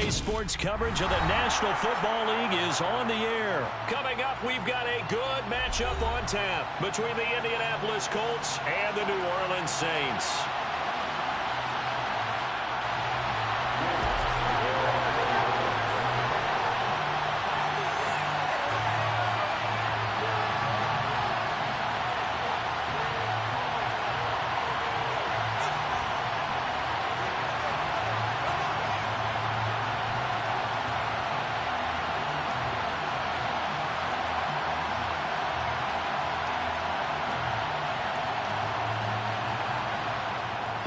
EA Sports coverage of the National Football League is on the air. Coming up, we've got a good matchup on tap between the Indianapolis Colts and the New Orleans Saints.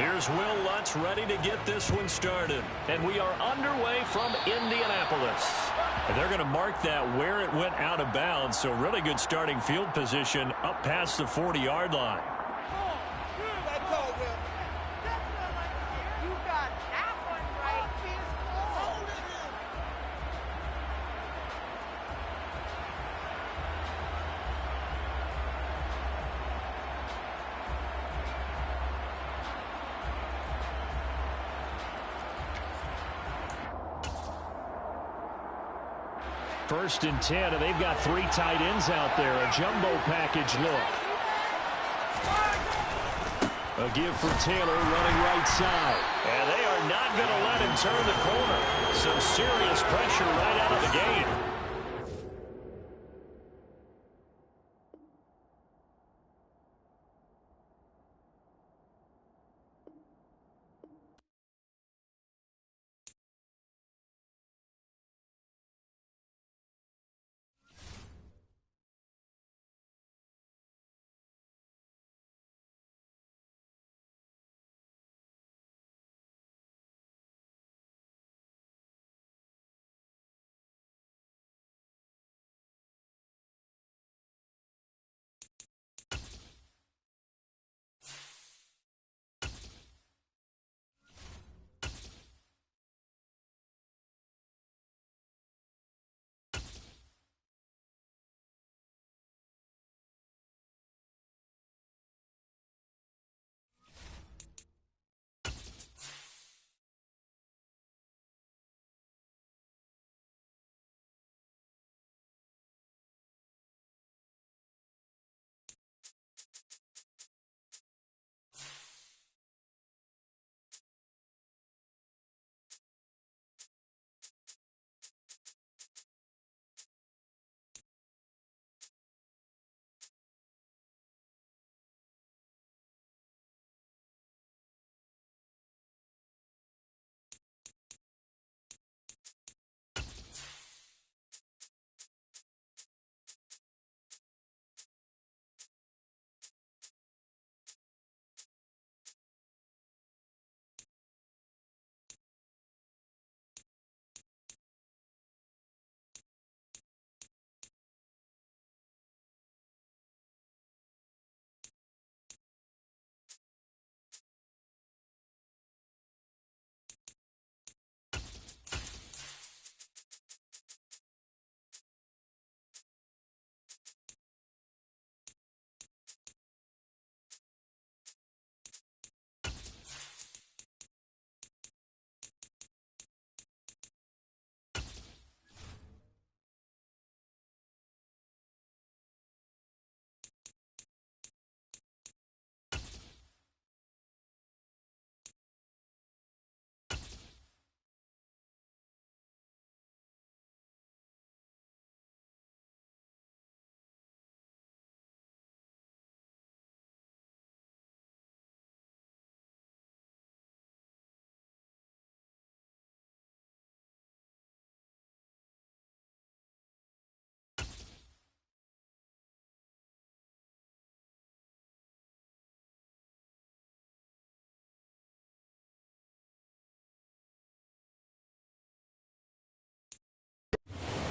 Here's Will Lutz ready to get this one started. And we are underway from Indianapolis. And they're going to mark that where it went out of bounds. So really good starting field position up past the 40-yard line. First and 10, and they've got three tight ends out there. A jumbo package look. A give for Taylor running right side. And they are not going to let him turn the corner. Some serious pressure right out of the gate.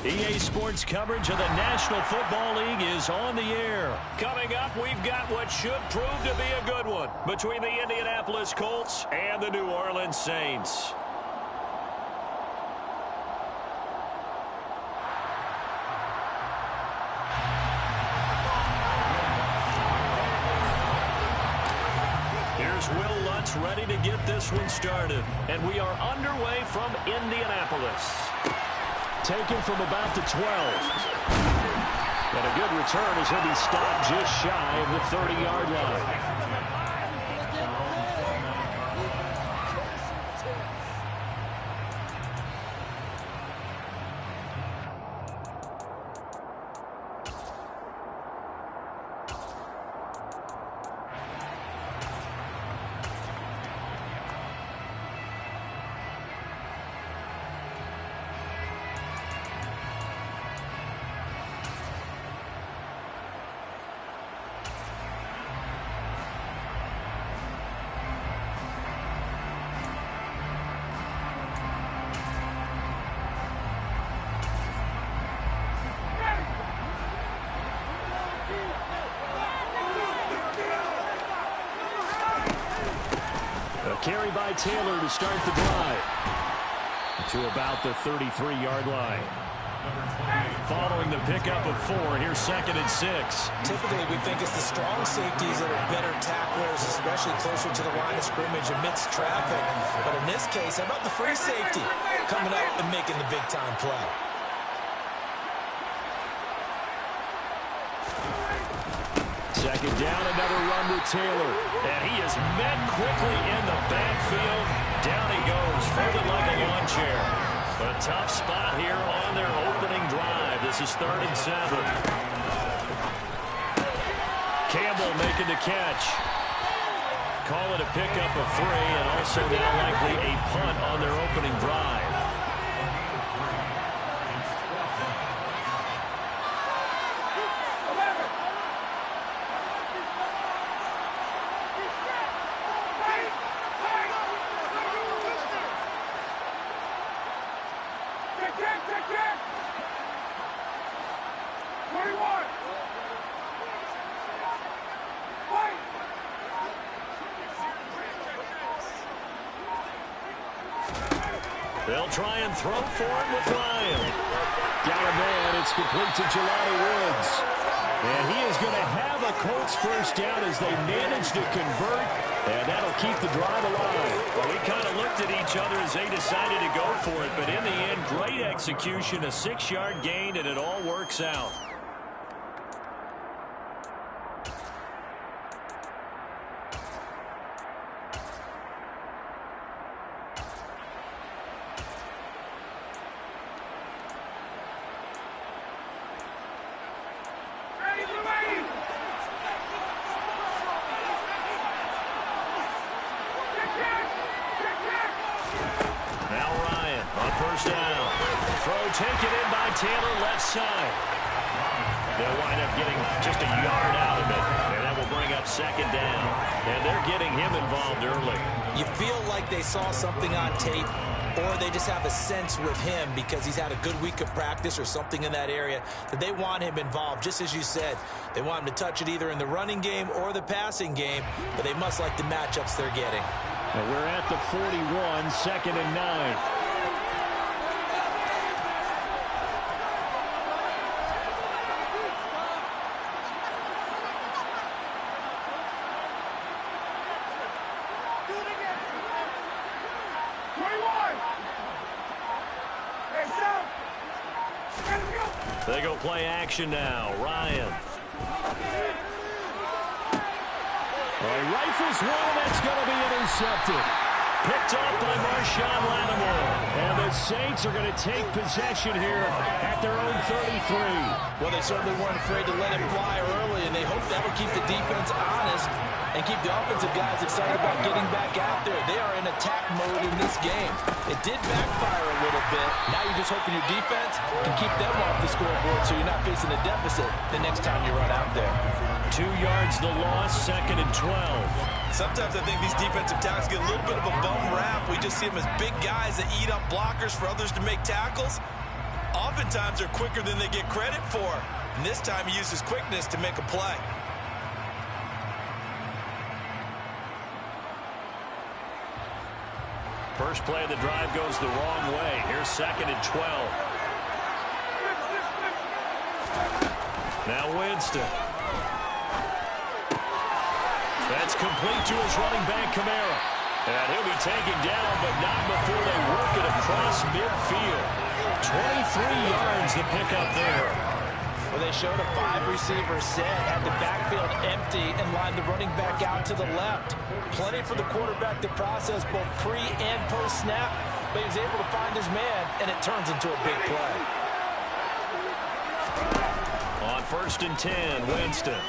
EA Sports coverage of the National Football League is on the air. Coming up, we've got what should prove to be a good one between the Indianapolis Colts and the New Orleans Saints. here's Will Lutz ready to get this one started. And we are underway from Indianapolis. Taken from about the 12. And a good return as he'll be stopped just shy of the 30-yard line. Carry by Taylor to start the drive. To about the 33-yard line. Following the pickup of 4, here's 2nd and 6. Typically, we think it's the strong safeties that are better tacklers, especially closer to the line of scrimmage amidst traffic. But in this case, how about the free safety coming up and making the big-time play? Second down, another run with Taylor. And he is met quickly in the backfield. Down he goes, folded like a lawn chair. A tough spot here on their opening drive. This is 3rd and 7. Campbell making the catch. Call it a pickup of 3, and also now likely a punt on their opening drive. They'll try and throw for him with Ryan. Got a man. It's complete to Jelani Woods. And he is going to have a Colts first down as they manage to convert. And that'll keep the drive alive. Well, we kind of looked at each other as they decided to go for it. But in the end, great execution, a 6-yard gain, and it all works out. Taken in by Taylor, left side. They'll wind up getting just a yard out of it, and that will bring up 2nd down. And they're getting him involved early. You feel like they saw something on tape, or they just have a sense with him because he's had a good week of practice or something in that area that they want him involved. Just as you said, they want him to touch it either in the running game or the passing game, but they must like the matchups they're getting. And we're at the 41, 2nd and 9. They go play action now. Ryan. Well, he rifles one, that's going to be intercepted. Picked up by Marshawn Lattimore. And the Saints are going to take possession here at their own 33. Well, they certainly weren't afraid to let him fly early, and they hope that'll keep the defense honest and keep the offensive guys excited about getting back out there. They are in attack mode in this game. It did backfire a little bit. Now you're just hoping your defense can keep them off the scoreboard so you're not facing a deficit the next time you run out there. 2 yards the loss, 2nd and 12. Sometimes I think these defensive tackles get a little bit of a bum rap. We just see them as big guys that eat up blockers for others to make tackles. Oftentimes they're quicker than they get credit for. And this time he used his quickness to make a play. First play of the drive goes the wrong way. Here's 2nd and 12. Now Winston. That's complete to his running back, Kamara. And he'll be taken down, but not before they work it across midfield. 23 yards to pick up there. Well, they showed a 5-receiver set, had the backfield empty, and lined the running back out to the left. Plenty for the quarterback to process both pre- and post-snap, but he was able to find his man, and it turns into a big play. On 1st and 10, Winston.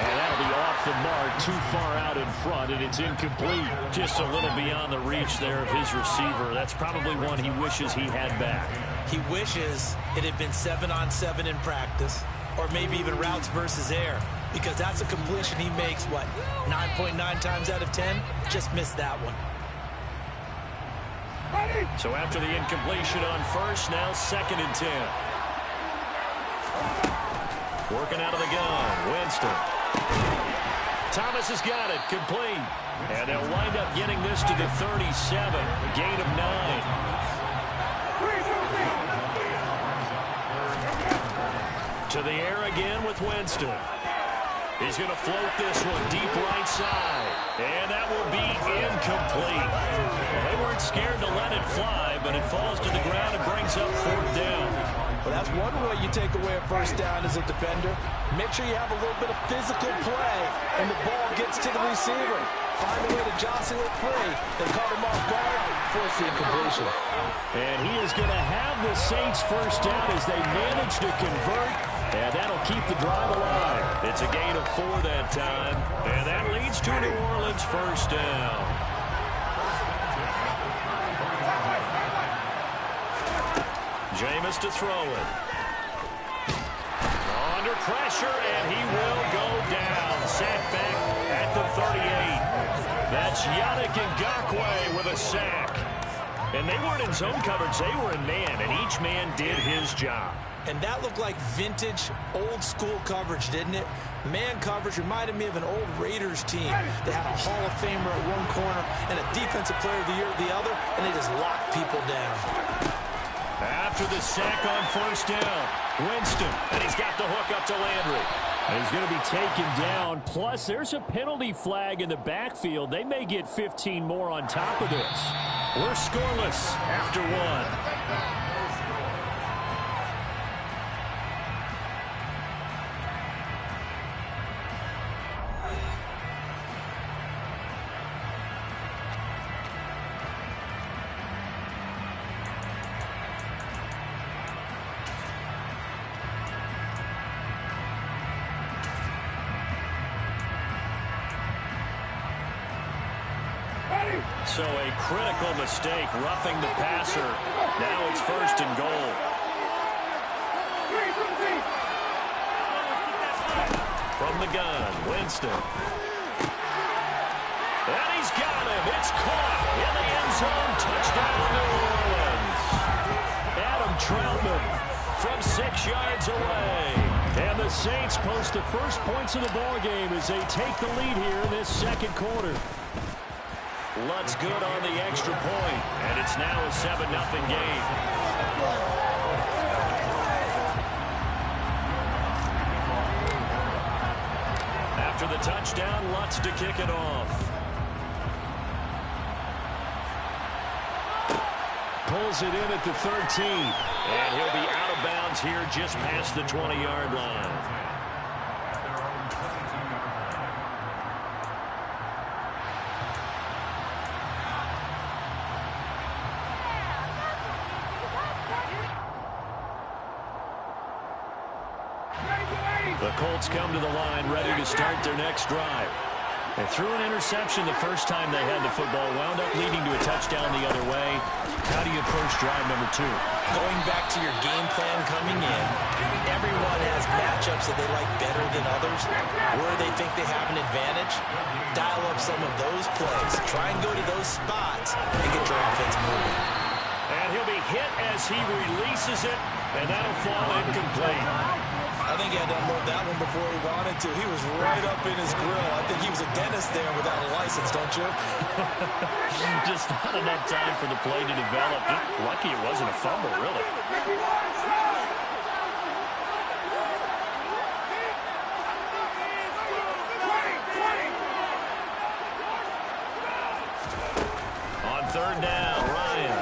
And that'll be off the mark, too far out in front, and it's incomplete. Just a little beyond the reach there of his receiver. That's probably one he wishes he had back. He wishes it had been 7-on-7 in practice, or maybe even routes versus air, because that's a completion he makes, 9.9 times out of 10? Just missed that one. So after the incompletion on 1st, now 2nd and 10. Working out of the gun, Winston. Thomas has got it, complete. And they'll wind up getting this to the 37, a gain of 9. To the air again with Winston. He's going to float this one deep right side. And that will be incomplete. Well, they weren't scared to let it fly, but it falls to the ground and brings up 4th down. Well, that's one way you take away a 1st down as a defender. Make sure you have a little bit of physical play, and the ball gets to the receiver. Find a way to jostle it free. They caught him off guard, force the incompletion. And he is going to have the Saints 1st down as they manage to convert, and that'll keep the drive alive. It's a gain of 4 that time, and that leads to New Orleans 1st down. Jameis to throw it. Under pressure, and he will go down. Sacked back at the 38. That's Yannick Ngakoue with a sack. And they weren't in zone coverage. They were in man, and each man did his job. And that looked like vintage, old-school coverage, didn't it? Man coverage reminded me of an old Raiders team that had a Hall of Famer at one corner and a Defensive Player of the Year at the other, and they just locked people down. After the sack on 1st down, Winston, and he's got the hook up to Landry. And he's going to be taken down. Plus, there's a penalty flag in the backfield. They may get 15 more on top of this. We're scoreless after 1. So a critical mistake, roughing the passer. Now it's 1st and goal. From the gun, Winston. And he's got him. It's caught in the end zone. Touchdown, New Orleans. Adam Troutman from 6 yards away. And the Saints post the first points of the ballgame as they take the lead here in this 2nd quarter. Lutt's good on the extra point, and it's now a 7-0 game. After the touchdown, Lutt's to kick it off. Pulls it in at the 13. And he'll be out of bounds here just past the 20-yard line. The Colts come to the line ready to start their next drive. They threw an interception the first time they had the football, wound up leading to a touchdown the other way. How do you approach drive number 2? Going back to your game plan coming in, everyone has matchups that they like better than others. Where they think they have an advantage, dial up some of those plays. Try and go to those spots and get your offense moving. And he'll be hit as he releases it, and that'll fall incomplete. I think he had to unload that one before he wanted to. He was right up in his grill. I think he was a dentist there without a license, don't you? Just not enough time for the play to develop. Just lucky it wasn't a fumble, really. third down, Ryan.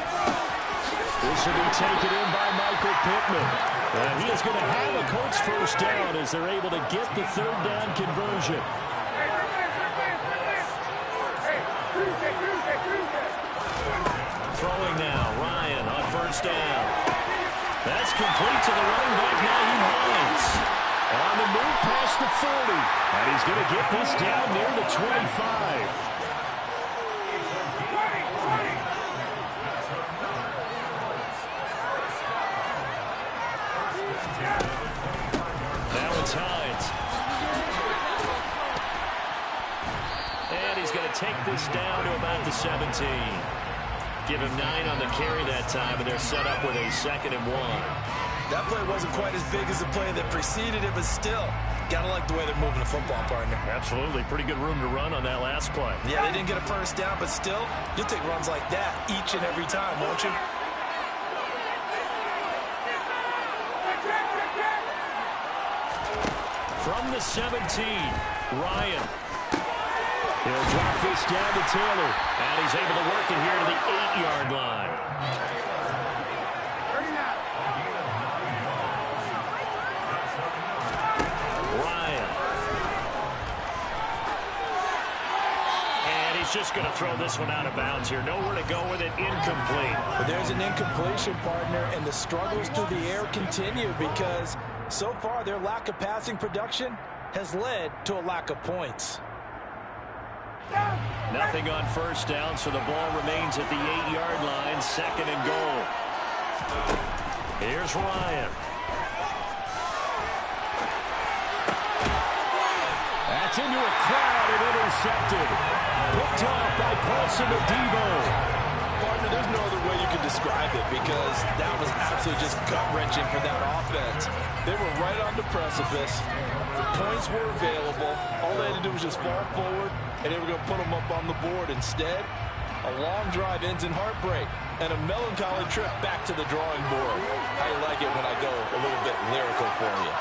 This will be taken in by Michael Pittman. And he is going to have a Colts first down as they're able to get the third down conversion. Throwing now, Ryan on first down. That's complete to the running back, Nyheim Hines. On the move past the 40. And he's going to get this down near the 25. Now it's Hines. And he's going to take this down to about the 17. Give him 9 on the carry that time, and they're set up with a 2nd and 1. That play wasn't quite as big as the play that preceded it, but still, got to like the way they're moving the football, partner. Absolutely. Pretty good room to run on that last play. Yeah, they didn't get a first down, but still, you'll take runs like that each and every time, won't you? From the 17, Ryan. He'll drop this down to Taylor. And he's able to work it here to the 8-yard line. Ryan. And he's just going to throw this one out of bounds here. Nowhere to go with it. Incomplete. But there's an incompletion, partner, and the struggles through the air continue because so far their lack of passing production has led to a lack of points. Nothing on first down, so the ball remains at the 8-yard line, 2nd and goal. Here's Ryan. That's into a crowd and intercepted. Picked off by Paulson Adebo. Partner, there's no other way you could describe it because that was absolutely just gut-wrenching for that offense. They were right on the precipice. Points were available. All they had to do was just fall forward, and they were going to put them up on the board. Instead, a long drive ends in heartbreak and a melancholy trip back to the drawing board. How you like it when I go a little bit lyrical for you?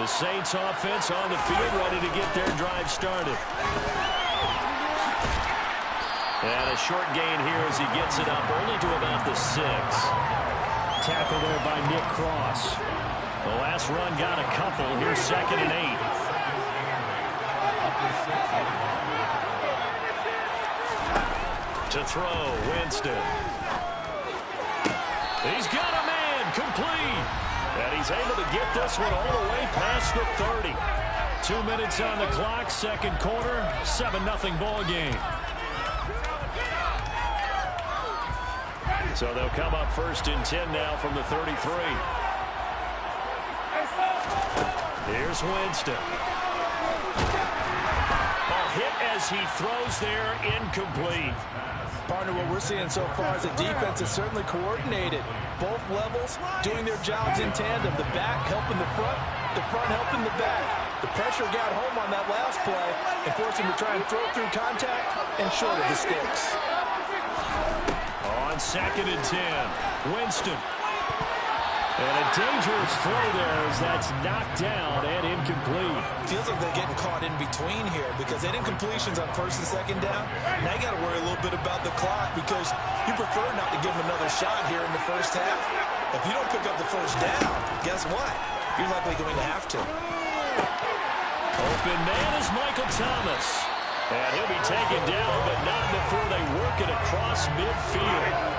The Saints offense on the field ready to get their drive started. And a short gain here as he gets it up only to about the 6. Tackle there by Nick Cross. The last run got a couple. Here's 2nd and 8. To throw, Winston. He's got a man, complete. And he's able to get this one all the way past the 30. 2 minutes on the clock, 2nd quarter, 7-0 ball game. So they'll come up 1st and 10 now from the 33. Here's Winston. A hit as he throws there, incomplete. Partner, what we're seeing so far is the defense is certainly coordinated. Both levels doing their jobs in tandem. The back helping the front helping the back. The pressure got home on that last play and forced him to try and throw through contact and short of the sticks. On 2nd and 10, Winston. And a dangerous throw there as that's knocked down and incomplete. Feels like they're getting caught in between here because they didn't incompletions on 1st and 2nd down. Now you got to worry a little bit about the clock because you prefer not to give them another shot here in the first half. If you don't pick up the first down, guess what? You're likely going to have to. Open man is Michael Thomas. And he'll be taken down, but not before they work it across midfield.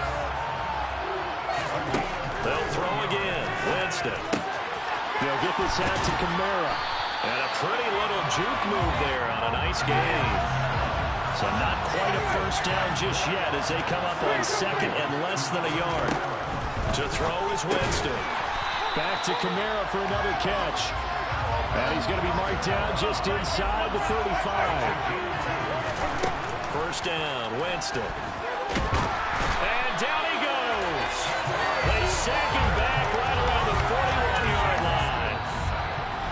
They'll throw again. Winston. They'll get this out to Kamara. And a pretty little juke move there on a nice game. So not quite a first down just yet as they come up on 2nd and less than a yard. To throw is Winston. Back to Kamara for another catch. And he's going to be marked down just inside the 35. First down, Winston. And down he goes. They sack him back right around the 41-yard line.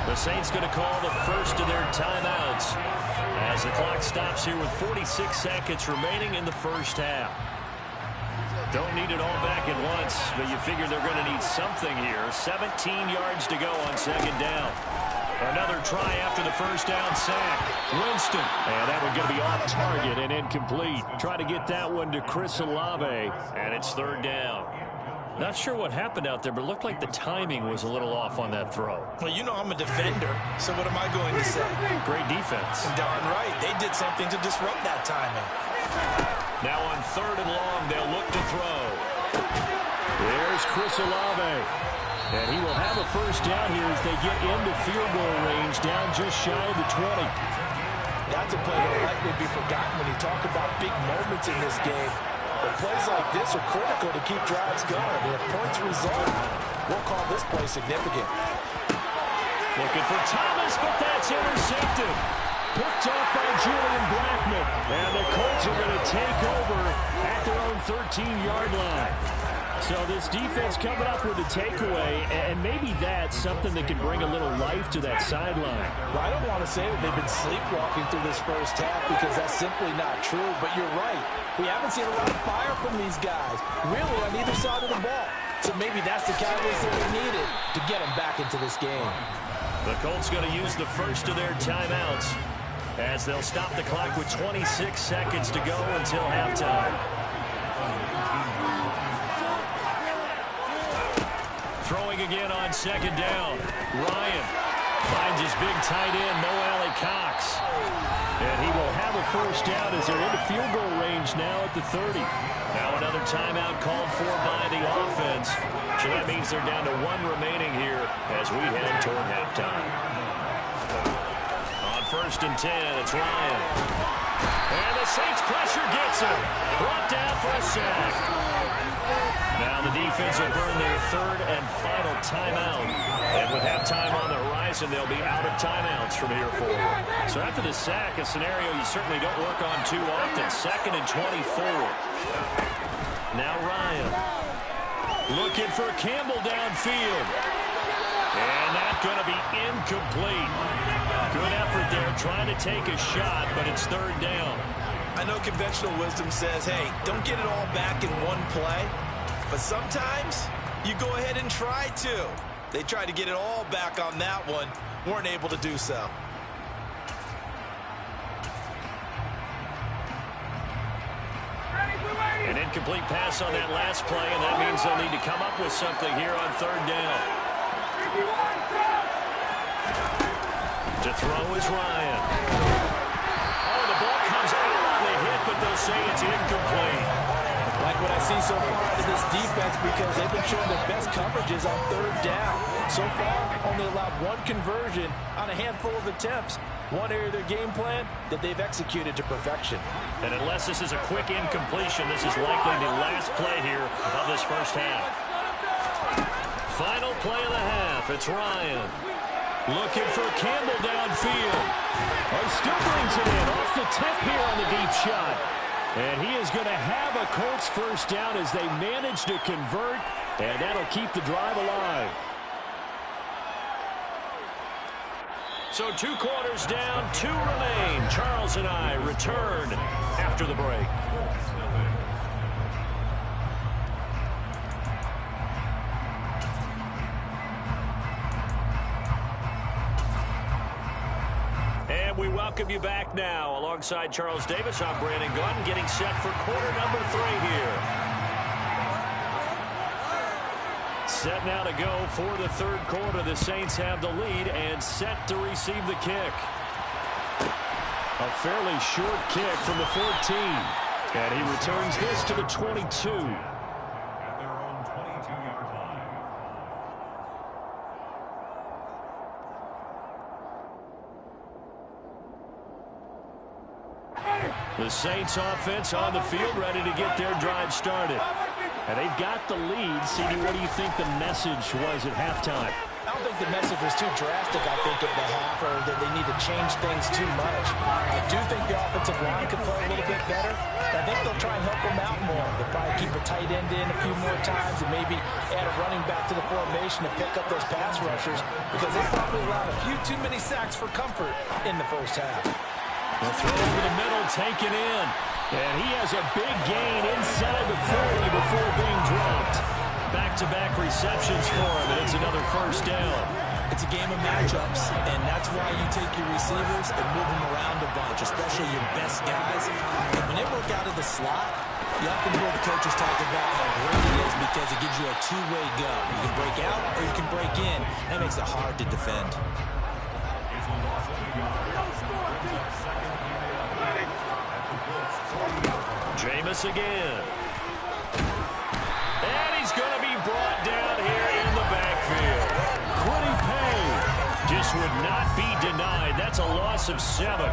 The Saints going to call the first of their timeouts as the clock stops here with 46 seconds remaining in the first half. Don't need it all back at once, but you figure they're going to need something here. 17 yards to go on 2nd down. Another try after the first down sack. Winston. And that one going to be off target and incomplete. Try to get that one to Chris Olave. And it's third down. Not sure what happened out there, but it looked like the timing was a little off on that throw. Well, you know I'm a defender, so what am I going to say? Great defense. Darn right. They did something to disrupt that timing. Now on third and long, they'll look to throw. There's Chris Olave. And he will have a first down here as they get into field goal range, down just shy of the 20. That's a play that will likely be forgotten when you talk about big moments in this game. But plays like this are critical to keep drives going. And if points result, we'll call this play significant. Looking for Thomas, but that's intercepted. Picked off by Julian Blackmon. And the Colts are going to take over at their own 13-yard line. So this defense coming up with a takeaway, and maybe that's something that can bring a little life to that sideline. Well, I don't want to say that they've been sleepwalking through this first half because that's simply not true, but you're right. We haven't seen a lot of fire from these guys, really on either side of the ball. So maybe that's the catalyst that we needed to get them back into this game. The Colts going to use the first of their timeouts as they'll stop the clock with 26 seconds to go until halftime. Throwing again on second down. Ryan finds his big tight end, Mo Alley Cox. And he will have a first down as they're into field goal range now at the 30. Now another timeout called for by the offense. So that means they're down to one remaining here as we head toward halftime. On first and 10, it's Ryan. And the Saints pressure gets him. Brought down for a sack. Now the defense will burn their third and final timeout. And with halftime on the horizon, they'll be out of timeouts from here forward. So after the sack, a scenario you certainly don't work on too often. Second and 24. Now Ryan. Looking for Campbell downfield. And that's going to be incomplete. Good effort there, trying to take a shot, but it's third down. I know conventional wisdom says, hey, don't get it all back in one play. But sometimes you go ahead and try to. They tried to get it all back on that one. Weren't able to do so. An incomplete pass on that last play, and that means they'll need to come up with something here on third down. To throw is Ryan. Oh, the ball comes out on the hit, but they'll say it's incomplete. Like what I see so far out of this defense because they've been showing their best coverages on third down. So far, only allowed one conversion on a handful of attempts. One area of their game plan that they've executed to perfection. And unless this is a quick incompletion, this is likely the last play here of this first half. Final play of the half. It's Ryan. Looking for Campbell downfield. Oh, still brings it in off the tip here on the deep shot. And he is going to have a Colts first down as they manage to convert, and that'll keep the drive alive. So 2 quarters down, 2 remain. Charles and I return after the break. We welcome you back now. Alongside Charles Davis, I'm Brandon Gunn, getting set for quarter number 3 here. Set now to go for the third quarter. The Saints have the lead and set to receive the kick. A fairly short kick from the 14. And he returns this to the 22. The Saints offense on the field ready to get their drive started. And they've got the lead. CD, what do you think the message was at halftime? I don't think the message was too drastic, I think, at the half, or that they need to change things too much. I do think the offensive line could play a little bit better. I think they'll try and help them out more. They'll probably keep a tight end in a few more times and maybe add a running back to the formation to pick up those pass rushers because they probably allowed a few too many sacks for comfort in the first half. The throw over the middle, taken in. And he has a big gain inside the 40 before being dropped. Back-to-back receptions for him, and it's another first down. It's a game of matchups, and that's why you take your receivers and move them around a bunch, especially your best guys. And when they work out of the slot, you often hear the coaches talk about how great it is because it gives you a two-way go. You can break out or you can break in. That makes it hard to defend. Jameis again. And he's going to be brought down here in the backfield. Quiddy Pay just would not be denied. That's a loss of 7.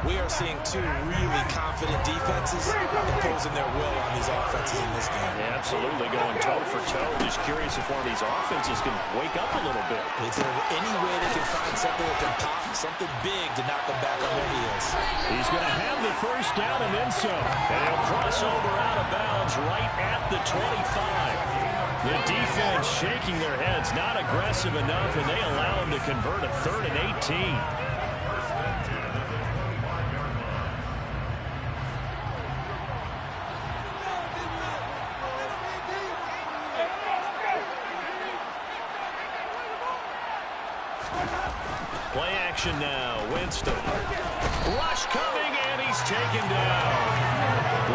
We are seeing two really confident defenses imposing their will on these offenses in this game. Yeah, absolutely, going toe for toe. Just curious if one of these offenses can wake up a little bit. Is there any way they can find something that can pop, something big to knock them back on their heels? He's going to have the first down and then some. And he'll cross over out of bounds right at the 25. The defense shaking their heads, not aggressive enough, and they allow him to convert a 3rd and 18. Play action now. Winston. Rush coming, and he's taken down.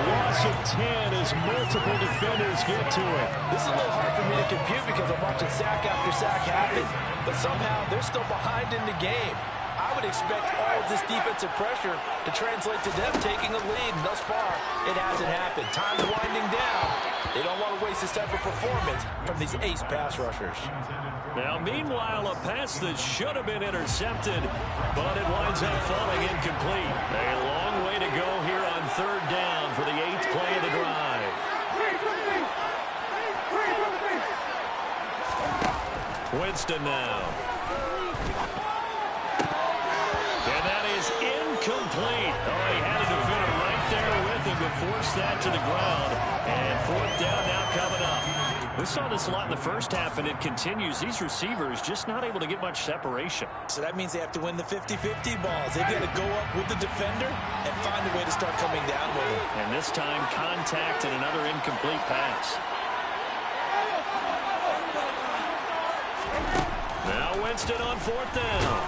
Loss of 10 as multiple defenders get to it. This is a little hard for me to compute because I'm watching sack after sack happen. But somehow they're still behind in the game. I would expect all of this defensive pressure to translate to them taking a lead. And thus far, it hasn't happened. Time's winding down. They don't want to waste this type of performance from these ace pass rushers. Now, meanwhile, a pass that should have been intercepted, but it winds up falling incomplete. A long way to go here on 3rd down for the 8th play of the drive. Winston now. And that is incomplete. Oh, he had a defender right there with him to force that to the ground. And 4th down now coming up. We saw this a lot in the first half, and it continues. These receivers just not able to get much separation. So that means they have to win the 50-50 balls. They've got to go up with the defender and find a way to start coming down with him. And this time, contact and another incomplete pass. Now Winston on 4th down.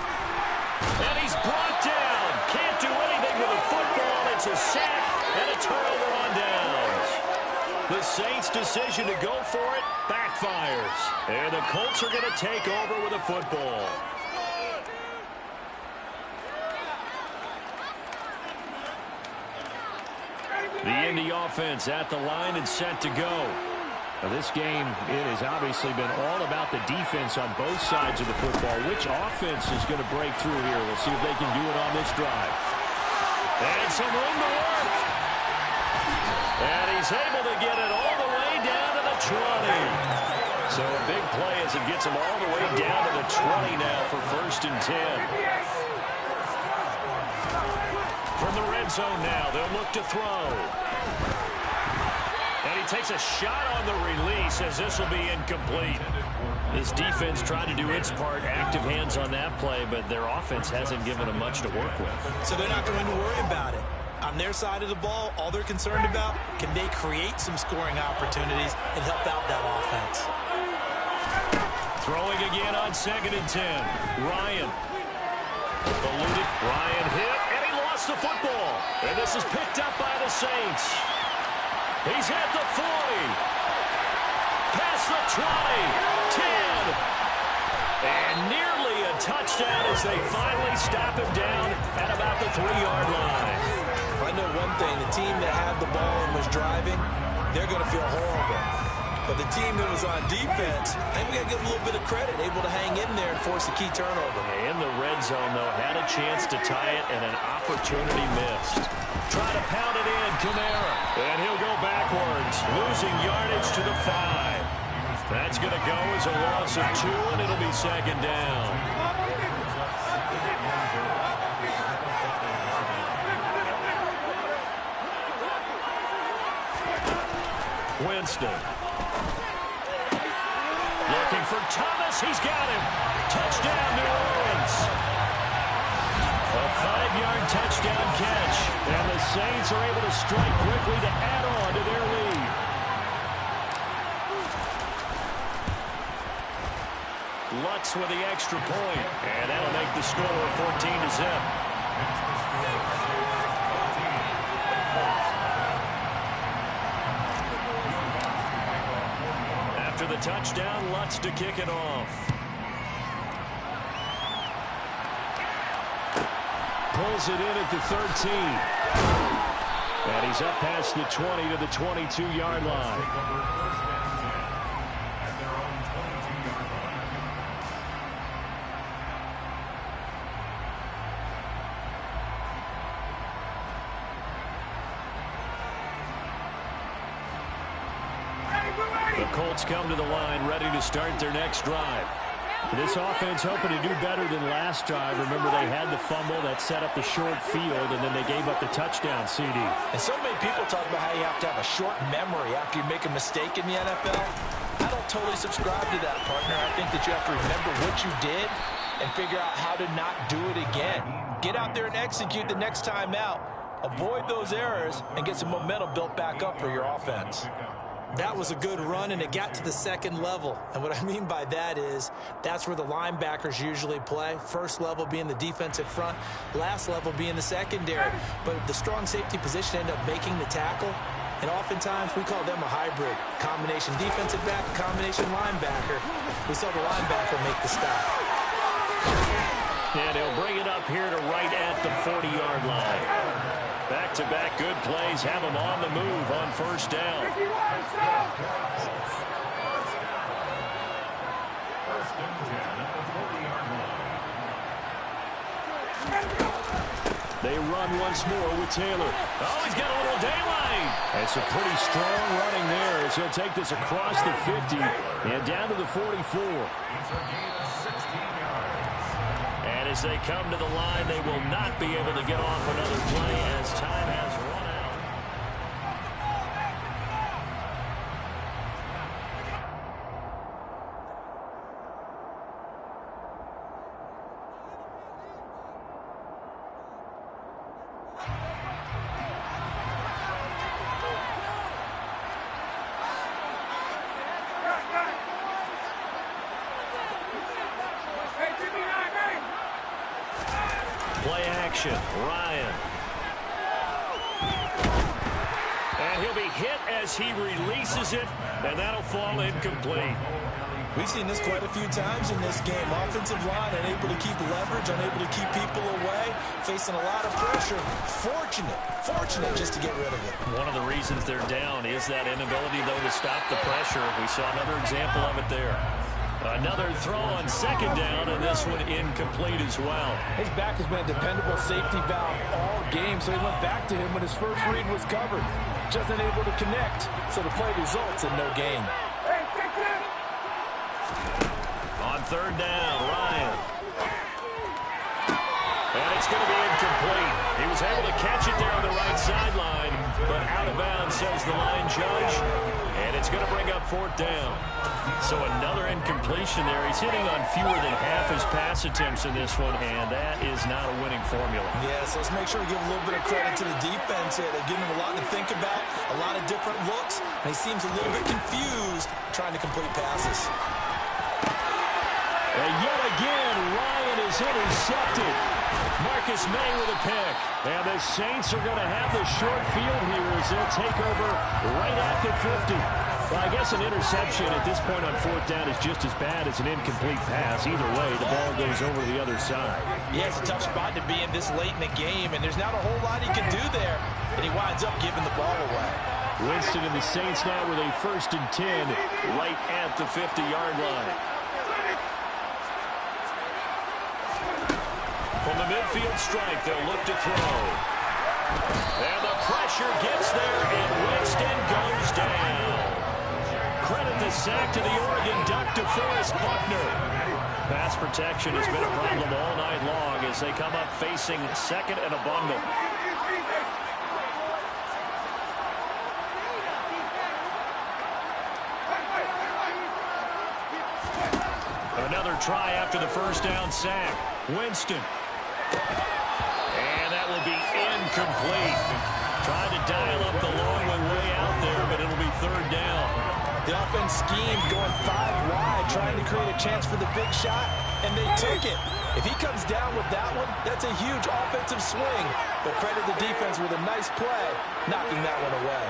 And he's brought down. Can't do anything with the football. It's a sack and a turnover on downs. The Saints' decision to go for it backfires. And the Colts are going to take over with a football. The Indy offense at the line and set to go. Now this game, it has obviously been all about the defense on both sides of the football. Which offense is going to break through here? We'll see if they can do it on this drive. And some room to work. And he's able to get it all the way down to the 20. So a big play as it gets him all the way down to the 20 now for 1st and 10. From the red zone now, they'll look to throw. And he takes a shot on the release as this will be incomplete. This defense tried to do its part, active hands on that play, but their offense hasn't given them much to work with. So they're not going to worry about it. On their side of the ball, all they're concerned about, can they create some scoring opportunities and help out that offense? Throwing again on 2nd and 10. Ryan. Eluded. Ryan hit, and he lost the football. And this is picked up by the Saints. He's at the 40. Past the 20. 10. And nearly a touchdown as they finally stop him down at about the 3-yard line. I know one thing. The team that had the ball and was driving, they're going to feel horrible. But the team that was on defense, I think we got to give a little bit of credit, able to hang in there and force a key turnover. In the red zone, though, had a chance to tie it and an opportunity missed. Try to pound it in, Kamara. And he'll go backwards, losing yardage to the 5. That's going to go as a loss of 2, and it'll be 2nd down. Winston. Looking for Thomas. He's got him. Touchdown, New Orleans. A 5-yard touchdown catch. And the Saints are able to strike quickly to add on to their lead. Lutz with the extra point, and that'll make the score 14-0. After the touchdown, Lutz to kick it off. Pulls it in at the 13. And he's up past the 20 to the 22-yard line. The Colts come to the line, ready to start their next drive. This offense hoping to do better than last drive. Remember, they had the fumble that set up the short field, and then they gave up the touchdown CD. And so many people talk about how you have to have a short memory after you make a mistake in the NFL. I don't totally subscribe to that, partner. I think that you have to remember what you did and figure out how to not do it again. Get out there and execute the next time out. Avoid those errors and get some momentum built back up for your offense. That was a good run, and it got to the second level. And what I mean by that is that's where the linebackers usually play. First level being the defensive front, last level being the secondary. But the strong safety position ended up making the tackle. And oftentimes we call them a hybrid. Combination defensive back, combination linebacker. We saw the linebacker make the stop. And he'll bring it up here to right at the 40-yard line. Back-to-back good plays have him on the move on first down. They run once more with Taylor. Oh, he's got a little daylight. It's a pretty strong running there as he'll take this across the 50 and down to the 44. And as they come to the line, they will not be able to get off another play as time has run out. Play action, Ryan. And he'll be hit as he releases it, and that'll fall incomplete. We've seen this quite a few times in this game. Offensive line unable to keep leverage, unable to keep people away, facing a lot of pressure. Fortunate just to get rid of it. One of the reasons they're down is that inability, though, to stop the pressure. We saw another example of it there. Another throw on second down, and this one incomplete as well. His back has been a dependable safety valve all game, so he went back to him when his first read was covered. Just unable to connect, so the play results in no gain. On third down, Ryan. And it's going to be incomplete. He was able to catch it there on the right sideline, but out of bounds, says the line judge. And it's going to bring up fourth down. So another incompletion there. He's hitting on fewer than half his pass attempts in this one, and that is not a winning formula. Yeah, so let's make sure we give a little bit of credit to the defense here. They're giving him a lot to think about, a lot of different looks, and he seems a little bit confused trying to complete passes. And yet again, Ryan is intercepted. Marcus May with a pick. And the Saints are going to have the short field here as they'll take over right at the 50. Well, I guess an interception at this point on fourth down is just as bad as an incomplete pass. Either way, the ball goes over to the other side. Yeah, it's a tough spot to be in this late in the game, and there's not a whole lot he can do there, and he winds up giving the ball away. Winston and the Saints now with a 1st and 10 right at the 50-yard line. From the midfield strike, they'll look to throw. And the pressure gets there, and Winston goes down. Credit the sack to the Oregon Duck, DeForest Buckner. Pass protection has been a problem all night long as they come up facing second and a bundle. Another try after the first down sack. Winston. And that will be incomplete. Trying to dial up the long one way out there, but it'll be third down. The offense schemed, going 5 wide, trying to create a chance for the big shot, and they took it. If he comes down with that one, that's a huge offensive swing. But credit the defense with a nice play, knocking that one away.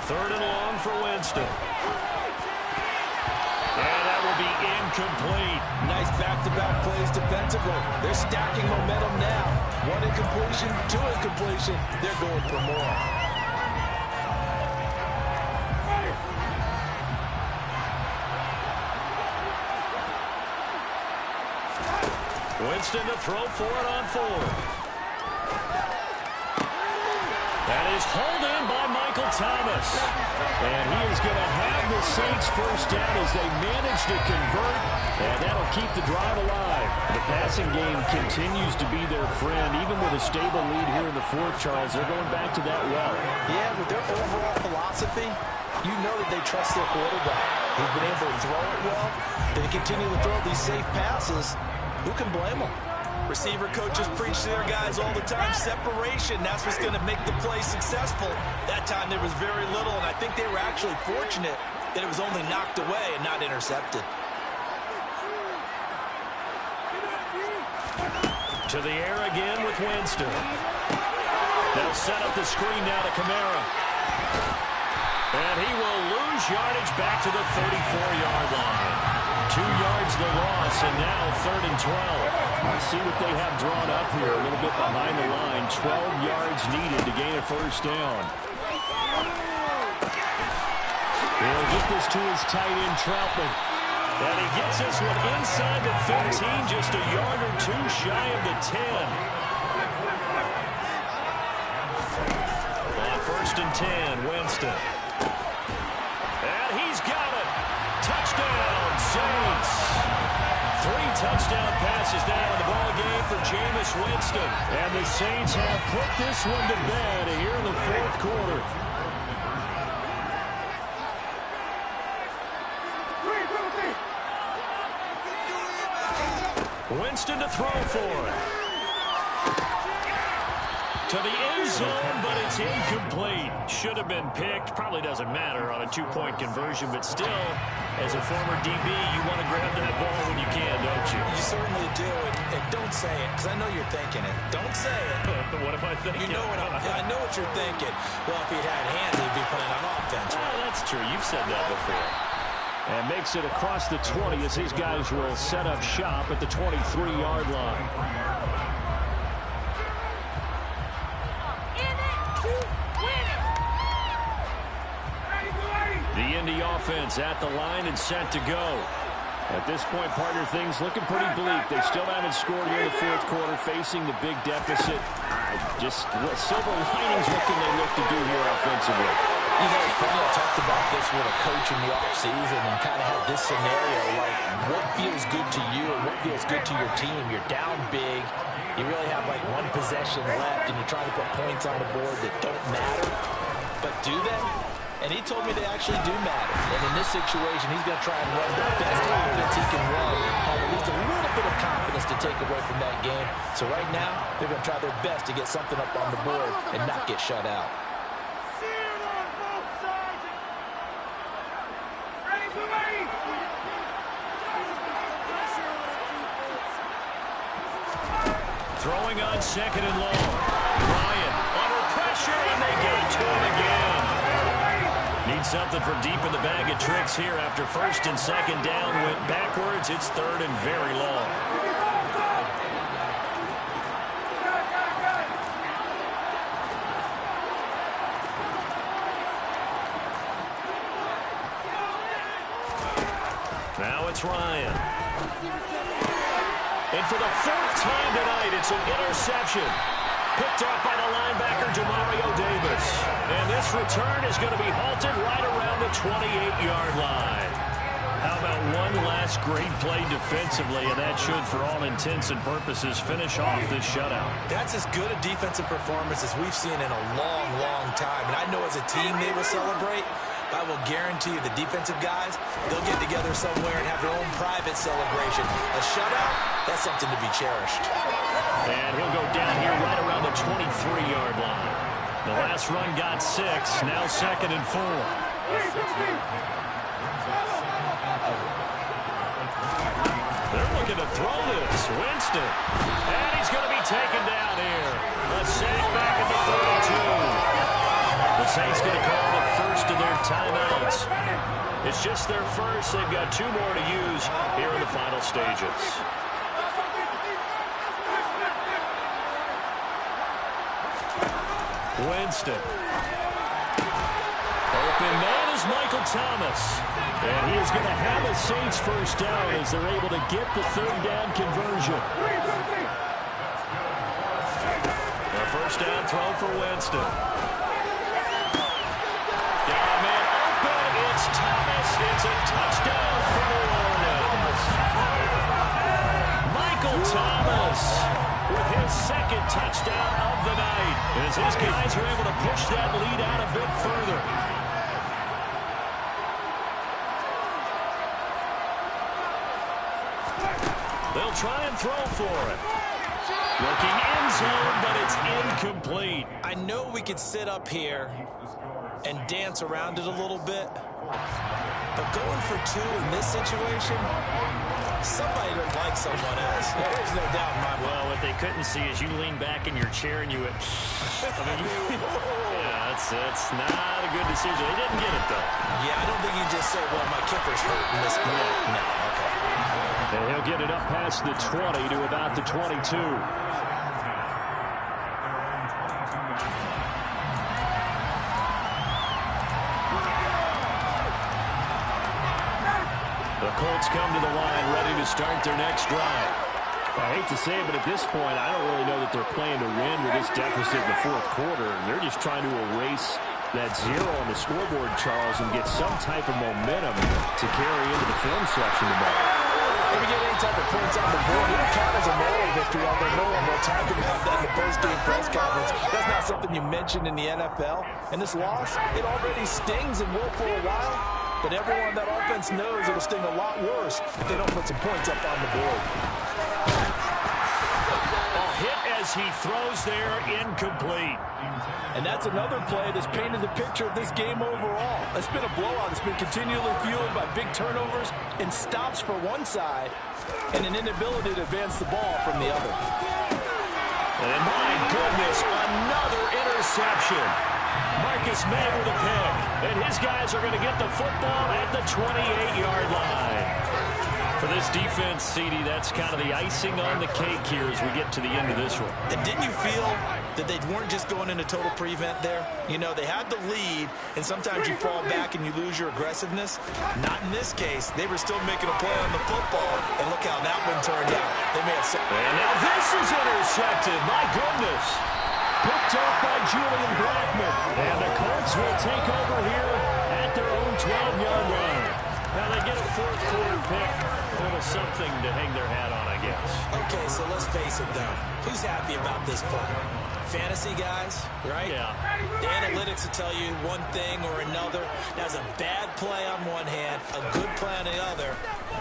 Third and long for Winston. And that will be incomplete. Nice back-to-back plays defensively. They're stacking momentum now. 1 incompletion, 2 incompletion. They're going for more. Winston to throw for it on 4. That is hauled in by Michael Thomas. And he is going to have the Saints first down as they manage to convert. And that'll keep the drive alive. The passing game continues to be their friend. Even with a stable lead here in the 4th, Charles, they're going back to that well. Yeah, with their overall philosophy, you know that they trust their quarterback. He's been able to throw it well. They continue to throw these safe passes. Who can blame them? Receiver coaches preach to their guys all the time. Separation, that's what's going to make the play successful. That time there was very little, and I think they were actually fortunate that it was only knocked away and not intercepted. To the air again with Winston. They'll set up the screen now to Kamara. And he will lose yardage back to the 34-yard line. 2 yards the loss, and now 3rd and 12. Let's see what they have drawn up here. A little bit behind the line. 12 yards needed to gain a first down. He'll get this to his tight end, Troutman. And he gets this one inside the 15, just a yard or 2 shy of the 10. On 1st and 10, Winston. And he's got it. Touchdown, Saints. 3 touchdown passes now in the ball game for Jameis Winston. And the Saints have put this one to bed here in the 4th quarter. Winston to throw for it. To the end zone, but it's incomplete. Should have been picked. Probably doesn't matter on a 2-point conversion, but still, as a former DB, you want to grab that ball when you can, don't you? You certainly do, and don't say it, because I know you're thinking it. Don't say it. What am I thinking? You know what I know what you're thinking. Well, if he'd had hands, he'd be playing on offense. Oh, that's true. You've said that before. And makes it across the 20 as his guys will set up shop at the 23-yard line. The Indy offense at the line and set to go. At this point, partner, things looking pretty bleak. They still haven't scored here in the 4th quarter, facing the big deficit. Silver linings, what can they look to do here offensively? You know, it's funny, I talked about this with a coach in the offseason and kind of had this scenario, like what feels good to you and what feels good to your team. You're down big. You really have like 1 possession left, and you're trying to put points on the board that don't matter. But do they? And he told me they actually do matter. And in this situation, he's going to try and run the best offense he can run, have at least a little bit of confidence to take away from that game. So right now, they're going to try their best to get something up on the board and not get shut out. Throwing on 2nd and long. Bryant under pressure, and they get it to him again. Need something from deep in the bag of tricks here after 1st and 2nd down. Went backwards. It's 3rd and very long. Now it's Ryan. And for the 4th time tonight, it's an interception. Picked off by the linebacker, Demario Davis. And this return is going to be halted right around the 28-yard line. How about one last great play defensively, and that should, for all intents and purposes, finish off this shutout. That's as good a defensive performance as we've seen in a long, long time. And I know as a team they will celebrate. I will guarantee you the defensive guys, they'll get together somewhere and have their own private celebration. A shutout, that's something to be cherished. And he'll go down here right around the the 23-yard line. The last run got 6, now 2nd and 4. They're looking to throw this. Winston. And he's going to be taken down here. A sack back at the 32. The Saints going to call the first of their timeouts. It's just their first. They've got 2 more to use here in the final stages. Winston. Open man is Michael Thomas. And he is going to have a Saints first down as they're able to get the 3rd down conversion. A first down throw for Winston. Got a man open. It's Thomas. It's a touchdown for New Orleans. Michael Thomas with his 2nd touchdown of the night, as his guys are able to push that lead out a bit further. They'll try and throw for it. Looking end zone, but it's incomplete. I know we could sit up here and dance around it a little bit, but going for 2 in this situation, somebody doesn't like someone else. There's no doubt in my mind. Well, what they couldn't see is you lean back in your chair and you went, yeah, that's not a good decision. They didn't get it, though. Yeah, I don't think you just say, well, my kicker's hurt in this play. No, okay. And he'll get it up past the 20 to about the 22. The Colts come to the line ready to start their next drive. I hate to say it, but at this point, I don't really know that they're playing to win with this deficit in the 4th quarter. They're just trying to erase that 0 on the scoreboard, Charles, and get some type of momentum to carry into the film section tomorrow. If you get any type of points on the board, it'll count as a moral victory, although no one will talk about that in the post-game press conference. That's not something you mentioned in the NFL. And this loss, it already stings and will for a while. But everyone that offense knows it'll sting a lot worse if they don't put some points up on the board. A hit as he throws there, incomplete. And that's another play that's painted the picture of this game overall. It's been a blowout. It's been continually fueled by big turnovers and stops for one side and an inability to advance the ball from the other. And my goodness, another interception. Marcus May with a pick. And his guys are going to get the football at the 28-yard line. For this defense, CD, that's kind of the icing on the cake here as we get to the end of this one. And didn't you feel that they weren't just going into total prevent there? You know, they had the lead, and sometimes you fall back and you lose your aggressiveness. Not in this case. They were still making a play on the football, and look how that one turned out. They may have... And now this is intercepted. My goodness. Picked up by Julian Blackman. And the Colts will take over here at their own 12-yard line. Now they get a 4th quarter pick. A little something to hang their hat on, I guess. Okay, so let's face it, though. Who's happy about this play? Fantasy guys, right? Yeah. The analytics will tell you one thing or another. That's a bad play on one hand, a good play on the other,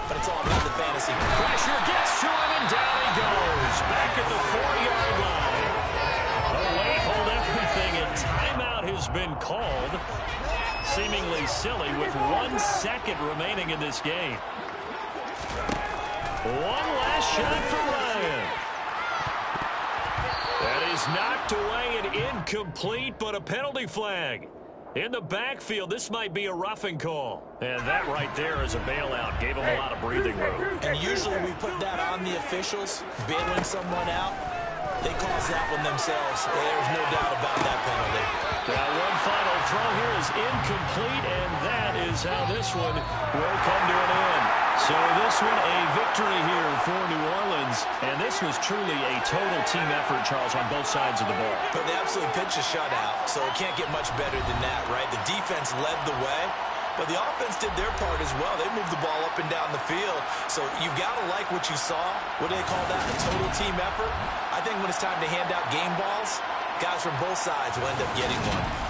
but it's all about the fantasy. Pressure gets to him, and down he goes. Back at the 4-yard line. Wait, hold everything, and timeout has been called. Seemingly silly with 1 second remaining in this game. One last shot for Ryan. That is knocked away and incomplete, but a penalty flag. In the backfield, this might be a roughing call. And that right there is a bailout. Gave him a lot of breathing room. And usually we put that on the officials, bailing someone out. They cause that one themselves. There's no doubt about that penalty. Now one final throw here is incomplete, and that is how this one will come to an end. So this one a victory here for New Orleans, and this was truly a total team effort, Charles, on both sides of the ball. But they absolutely pitched a shutout, so it can't get much better than that, right? The defense led the way, but the offense did their part as well. They moved the ball up and down the field, so you've got to like what you saw. What do they call that? A total team effort? I think when it's time to hand out game balls, guys from both sides will end up getting one.